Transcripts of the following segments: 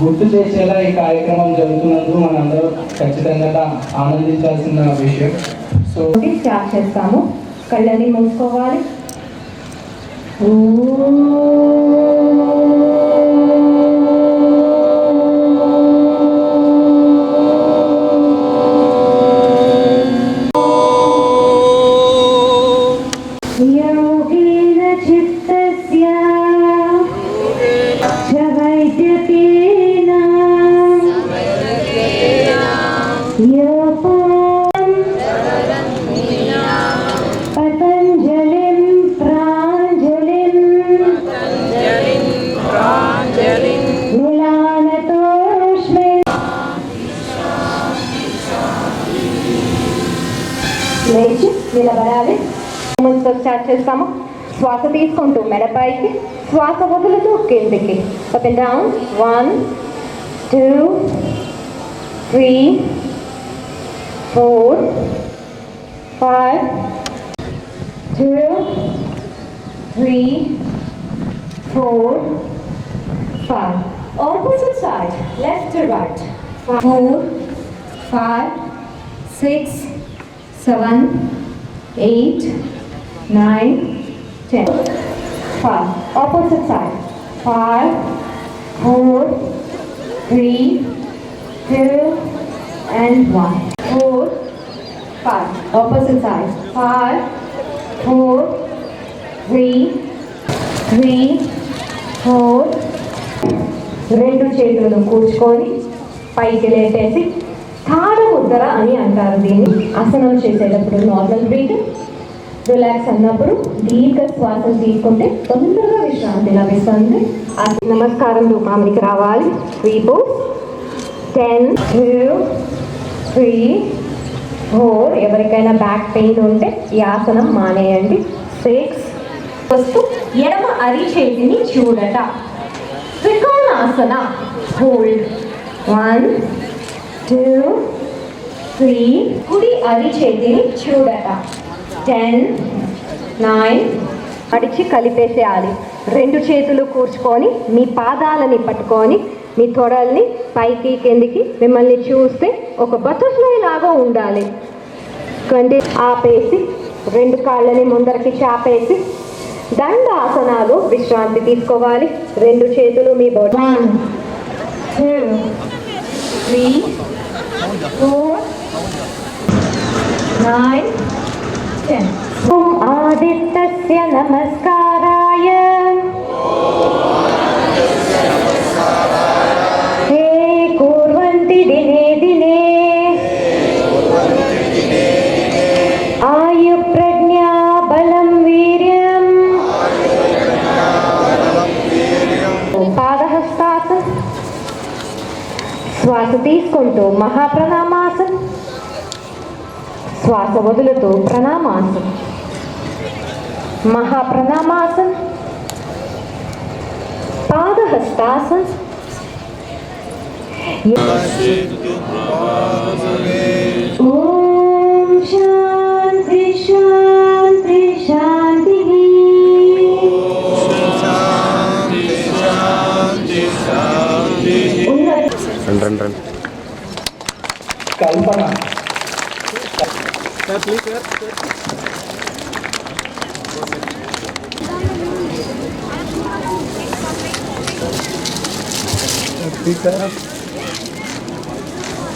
గుర్తు చేసేలా ఈ కార్యక్రమం జరుగుతున్నందుకు మనందరూ ఖచ్చితంగా ఆనందించాల్సిన విషయం. సో స్టార్ట్ చేస్తాము. కళ్ళని మూసుకోవాలి. లేచి నిలబడాలి. స్టార్ట్ చేస్తాము. శ్వాస తీసుకుంటూ మెడపైకి, శ్వాస వదులుతూ కిందికి. Up and down. 1 2 3 4 5 2 3 4 5. Opposite side, left to right. 4 5 6 7 8 9 10. 5. Opposite side. 5 4 3 2 and 1. 4 5. Opposite side. 5 4 3 3 4. రెండు చేతులను కూర్చుకొని పైకి లేపేసి తాడ ముద్ర అని అంటారు దీన్ని. ఆసనం చేసేటప్పుడు నార్మల్ బ్రీతింగ్, రిలాక్స్ అన్నప్పుడు దీర్ఘ శ్వాసం తీసుకుంటే తొందరగా విశ్రాంతి లభిస్తుంది. నమస్కారం రూపానికి రావాలి. 3 పోస్. 10 2 3 4. ఎవరికైనా బ్యాక్ పెయిన్ ఉంటే ఈ ఆసనం మానేయండి. 6. వస్తూ ఎడమ అరిచేతిని చూడట. త్రికోణాసన. హోల్డ్. 1 2 3. కుడి అరిచేతిని చూడట. 10 9. అడిచి కలిపేసేయాలి. రెండు చేతులు కూర్చుకొని మీ పాదాలని పట్టుకొని మీ తొడల్ని పైకి కిందికి మిమ్మల్ని చూస్తే ఒక బటర్ఫ్లై లాగా ఉండాలి. ఆపేసి రెండు కాళ్ళని ముందరికి చాపేసి దండ ఆసనాలు విశ్రాంతి తీసుకోవాలి. రెండు చేతులు మీ బాడీ. 1 2 3 4 9 10. ఓం ఆదిత్యస్య నమస్కారాయ హే కుర్వంతి దినే దినే ఆయు ప్రజ్ఞా బలం వీర్యం. పాదహస్తాసన్. శ్వాస తీసుకుంటూ మహాప్రణామాసన్, శ్వాస వదులుతూ ప్రణామాసన్. మహాప్రణామాసన్, పాదహస్తాసన్. ఓం శాంతి శాంతి శాంతి. Kalpana.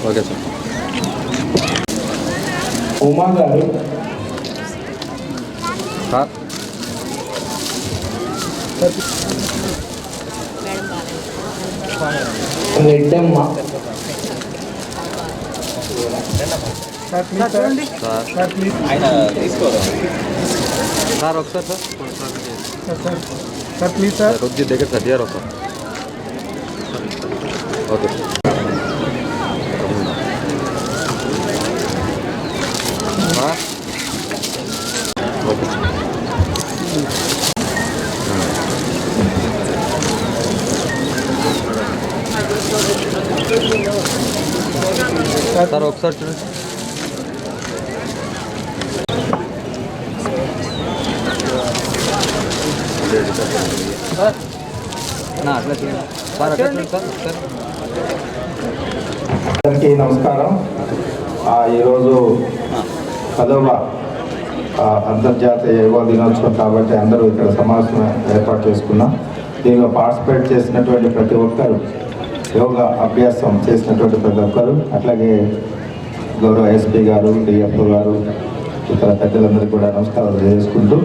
Okay sir. Uma garu. Sir Reddamma. Sir ఒకసారి సార్ ప్లీజ్ సార్ కొద్ది దగ్గర సార్ డియర్ ఒకసారి. Okay okay. సార్ ఒకసారి చూడండి. అట్లా చూడండి సార్, అట్లా చూడండి సార్. సార్ అందరికీ నమస్కారం. ఈరోజు 10వ అంతర్జాతీయ యోగా దినోత్సవం కాబట్టి అందరూ ఇక్కడ సమావేశం ఏర్పాటు చేసుకున్నాం. దీనిలో పార్టిసిపేట్ చేసినటువంటి ప్రతి ఒక్కరు, యోగా అభ్యాసం చేసినటువంటి ప్రతి ఒక్కరు, అట్లాగే గౌరవ ఎస్పీ గారు, డిఎఫ్ఓ గారు, ఇతర పెద్దలందరికీ కూడా నమస్కారాలు చేసుకుంటూ,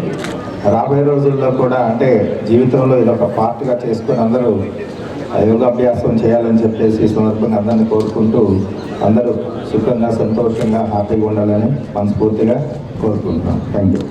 రాబోయే రోజుల్లో కూడా అంటే జీవితంలో ఇది ఒక పార్ట్గా చేసుకుని అందరూ యోగాభ్యాసం చేయాలని చెప్పేసి ఈ సందర్భంగా అందరినీ కోరుకుంటూ, అందరూ సుఖంగా, సంతోషంగా, హ్యాపీగా ఉండాలని మనస్ఫూర్తిగా కోరుకుంటున్నాం. Thank you.